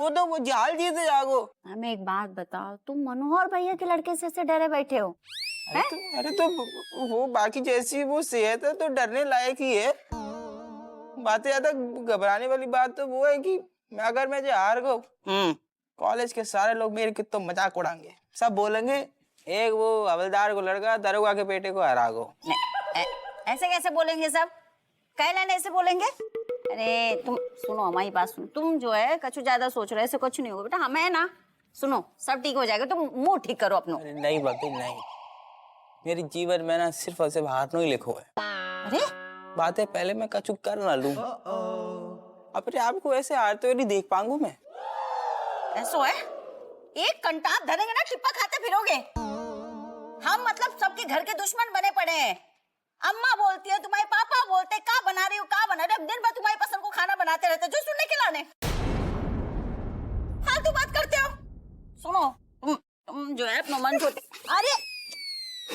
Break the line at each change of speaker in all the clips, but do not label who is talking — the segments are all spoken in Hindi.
वो जाल जीत जागो।
हमें एक बात बताओ, तुम मनोहर भैया के लड़के से ऐसे डरे बैठे हो?
अरे तो वो बाकी जैसी वो सेहत है तो डरने लायक ही है। बातें ज्यादा घबराने वाली बात तो वो है कि अगर मैं जो हार गो, कॉलेज के सारे लोग मेरे कितना मजाक उड़ाएंगे। सब बोलेंगे एक वो हवलदार को लड़का दरोगा के बेटे को हरा गो।
ऐसे कैसे बोलेंगे सब? कहलाने ऐसे बोलेंगे? अरे तुम सुनो, हमारी बात सुनो। तुम जो है कछु ज्यादा सोच रहे, ऐसे कुछ नहीं होगा बेटा। हमें ना, सुनो, सब ठीक हो जाएगा। तुम मुंह ठीक करो अपनो।
अरे नहीं बाकी नहीं, मेरे जीवन में ना सिर्फ और सिर्फ हाथ नहीं लिखो है।
अरे
बातें पहले मैं कछु कर ना लूं, अपने आप को ऐसे हारते हुए नहीं देख पाऊंगा मैं।
ऐसो है, एक कंटाप धरेंगे ना टिप्पा खाते फिरोगे। हम मतलब सबके घर के दुश्मन बने पड़े हैं। अम्मा बोलती है, तुम्हारे पापा बोलते हैं, का बना रही हो का बना रही हो। दिन भर तुम्हारी पसंद को खाना बनाते रहते, जो सुनने के लाने फालतू बात करते हो। सुनो, तुम जो है अपना मन छोटे, अरे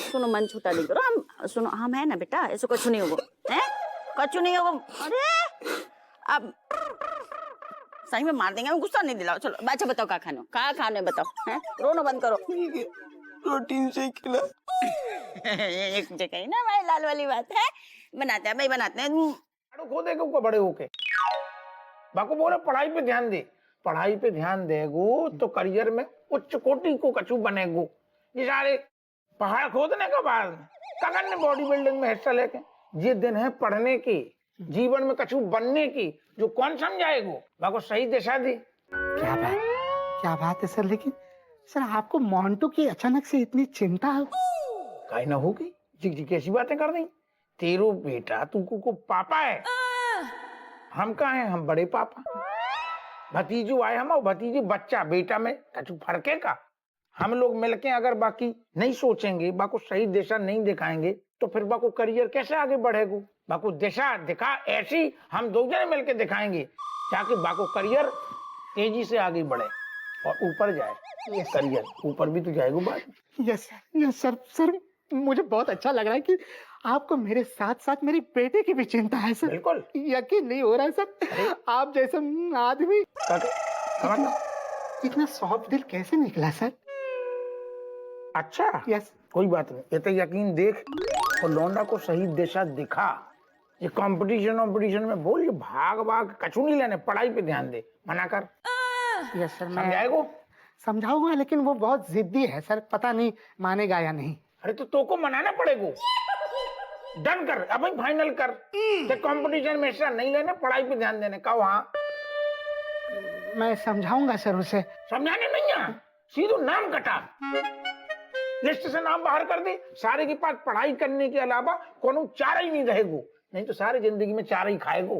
सुनो, मन छोटा नहीं करो। हम सुनो, हम है ना बेटा, ऐसे कुछ नहीं होगा, हैं? कुछ नहीं होगा। अरे अब सही में मार देंगे, हम गुस्सा नहीं दिलाओ। चलो बच्चा बताओ क्या खानो, क्या खाने बताओ, हैं? रोना बंद करो।
प्रोटीन शेक खिला।
एक जगह ही ना भाई, लाल वाली बात है। बनाते हैं भाई, बनाते हैं।
खो देगा को बड़े होके बाको बोले पढ़ाई पे ध्यान दे। पढ़ाई पे ध्यान देगो तो करियर में उच्च कोटि को कछु बनेगो। ये सारे पहाड़ खोदने का बाद कगन ने बॉडी बिल्डिंग में हिस्सा लेके ये दिन है पढ़ने की, जीवन में कछु बनने की, जो कौन समझाएगो। बाको सही दिशा दी।
क्या बात है सर। लेकिन सर आपको मोंटू की अचानक से इतनी चिंता है?
काहे ना होगी जी, कैसी बातें कर रही। तेरो बेटा तुमको को पापा है, हम कहा है, हम बड़े पापा। भतीजू आए हम और भतीजी बच्चा, बेटा में कछु फर्क है का। हम लोग मिलके अगर बाकी नहीं सोचेंगे, बाको सही दिशा नहीं दिखाएंगे तो फिर बाको करियर कैसे आगे बढ़ेगा। बाको दिशा दिखा ऐसी हम दो जने मिलके दिखाएंगे ताकि बाको करियर तेजी से आगे बढ़े और ऊपर जाए। करियर ऊपर भी तो जाएगा बात।
Yes sir. सर मुझे बहुत अच्छा लग रहा है कि आपको मेरे साथ साथ मेरी बेटे की भी चिंता है सर।
बिल्कुल
यकीन नहीं हो रहा है सर, आप जैसे आदमी इतना सॉफ्ट दिल कैसे निकला सर?
अच्छा
यस।
कोई बात नहीं, ये तो यकीन देख और लौंडा को सही दिशा दिखा। ये कंपटीशन में बोल, ये भाग कछु नहीं लेने, पढ़ाई पे ध्यान दे। मना कर।
यस सर, मैं
समझाएगो?
समझाऊंगा, लेकिन वो बहुत जिद्दी है सर, पता नहीं मानेगा या नहीं।
अरे तो को मनाना पड़ेगा। डन कर, अब फाइनल कर। कंपटीशन में हिस्सा नहीं लेने, पढ़ाई पे ध्यान देने। कहो हाँ।
मैं समझाऊंगा सर उसे।
समझाने नहीं है, सीधो नाम कटा, लिस्ट से नाम बाहर कर दे। सारे के पास पढ़ाई करने के अलावा कोनो चारा ही नहीं रहेगो, नहीं तो सारी जिंदगी में चारा ही खाएगो।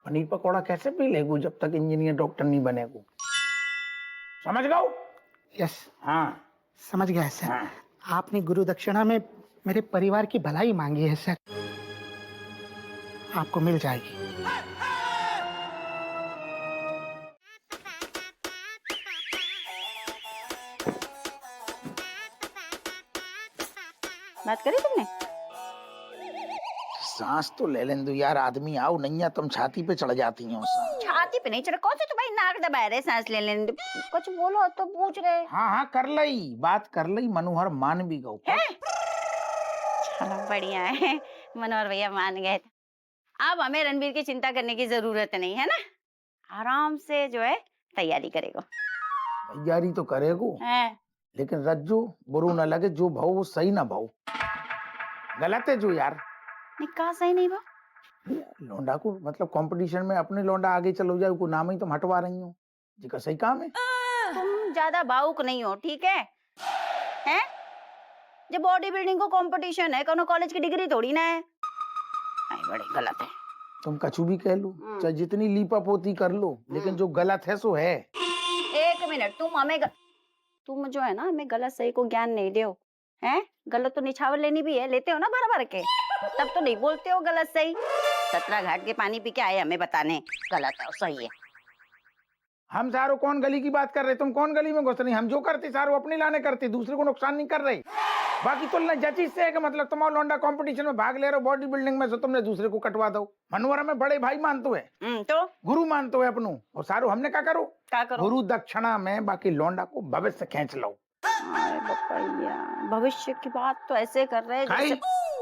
पनीर पकौड़ा कैसे पी लेगो जब तक इंजीनियर डॉक्टर नहीं बनेगो। समझ गए?
यस
हाँ
समझ गया सर।
हाँ।
आपने गुरु दक्षिणा में मेरे परिवार की भलाई मांगी है सर, आपको मिल जाएगी।
बात करी तुमने?
सांस तो ले लें दो यार, आदमी आओ नहीं है तुम छाती पे चढ़ जाती हो।
छाती पे नहीं चढ़, कौन से तुम्हारी नाक दबा रहे, सांस ले लेने दो। कुछ बोलो तो पूछ रहे।
हाँ कर लई बात, कर लई। मनोहर मान भी गौ।
चलो बढ़िया है, मनोहर भैया मान गए। अब हमें रणबीर की चिंता करने की जरूरत नहीं है ना, आराम से जो है तैयारी करेगा।
तैयारी तो करेगो, लेकिन रज्जू बुरू न लगे, जो भाव वो सही ना भाव। गलत है जो यार।
निकाह सही नहीं बा।
लौंडा को मतलब कंपटीशन में अपने लौंडा आगे चलो जाए को नाम ही तुम हटवा रही हो, जी का सही काम है।
तुम ज्यादा भावुक नहीं हो, ठीक है? हैं? जो बॉडी बिल्डिंग को कंपटीशन है, कोनो कॉलेज की डिग्री थोड़ी ना है। नहीं, बड़ी गलत है।
तुम कछु भी कह लो, चाहे जितनी लीपा पोती कर लो, लेकिन जो गलत है सो है।
एक मिनट, तुम जो है ना हमें गलत सही को ज्ञान नहीं दो, हैं? गलत तो निछावर लेनी भी है, लेते हो ना भर भर के, तब तो नहीं बोलते हो गलत सही। 17 घाट के पानी पी के आए हमें बताने गलत है और सही है।
हम सारो कौन गली की बात कर रहे, तुम कौन गली में घुस रही? हम जो करते सारो अपने लाने करते, दूसरे को नुकसान नहीं कर रहे। बाकी तुलना जची से है कि मतलब तुम्हारा लौंडा कंपटीशन में भाग ले रहे हो बॉडी बिल्डिंग में, तो तुमने दूसरे को कटवा दो। मनोहरा में बड़े भाई मानतो है,
तो
गुरु मानतो है अपनों, और सारू हमने क्या करो,
क्या करो?
गुरु दक्षिणा में बाकी लौंडा को भविष्य खींच लो।
अरे बपैया, भविष्य की बात तो ऐसे कर रहे हैं
काई?
जैसे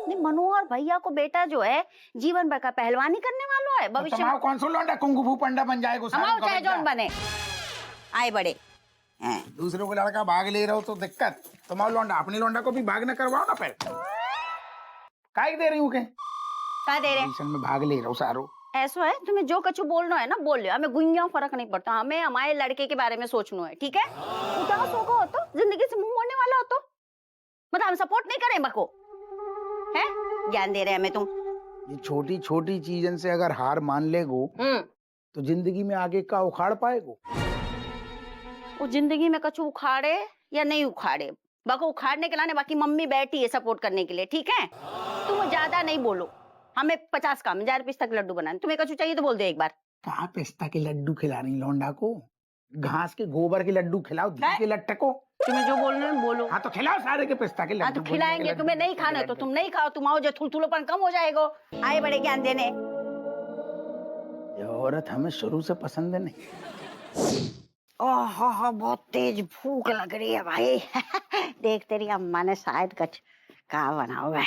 नहीं, मनोहर भैया को बेटा जो है जीवन भर का पहलवानी करने वाला है।
तो
भविष्य
तुम्हारा कौन सा लौंडा कुंग फू पंडा बन जाएगा?
हमारा चाहे जौन बने, आए बड़े हैं।
दूसरों को लड़का भाग ले रहे हो तो दिक्कत, तुम्हारा लौंडा अपनी लौंडा को भी भाग न करवाओ ना फिर। काहे दे रही हूँ के
क्या दे रहे हैं?
मिशन में भाग ले रहा हूँ सारो।
ऐसा है, तुम्हें जो कछु बोलना है ना बोल लियो, हमें गुइया फर्क नहीं पड़ता, हमें हमारे लड़के के बारे में सोचना है, ठीक है? उदास होगा हो तो जिंदगी से मुंह मोड़ने वाला हो तो मतलब हम सपोर्ट नहीं करें बको, है? ज्ञान दे रहे हमें तुम।
ये छोटी छोटी चीजन से अगर हार मान लेगो तो जिंदगी में आगे का उखाड़ पाएगो?
वो जिंदगी में कछु उखाड़े या नहीं उखाड़े, बको उखाड़ने के लाने बाकी मम्मी बैठी है सपोर्ट करने के लिए, ठीक है? तुम ज्यादा नहीं बोलो, हमें 50 काम 1000 पिस्ता के लड्डू बनाने, तुम्हें कछु चाहिए तो बोल दो एक बार।
कहाँ पिस्ता के लड्डू खिला रही लौंडा को? घास के गोबर के लड्डू खिलाओ, घी के लट्टे को।
तुम्हें जो बोलना है बोलो।
हाँ तो खिलाओ सारे के पिस्ता के
हाँ
लड्डू।
तो खिलाएंगे, तुम्हें नहीं खाना है तो तुम नहीं खाओ, तुम आओ, जो थुलथुलोपन कम हो जाएगा। आए बड़े ज्ञान देने।
ये औरत हमें शुरू से पसंद नहीं।
ओह बहुत तेज भूख लग रही है भाई। देख तेरी अम्मा ने शायद कुछ कहा बना हुआ है।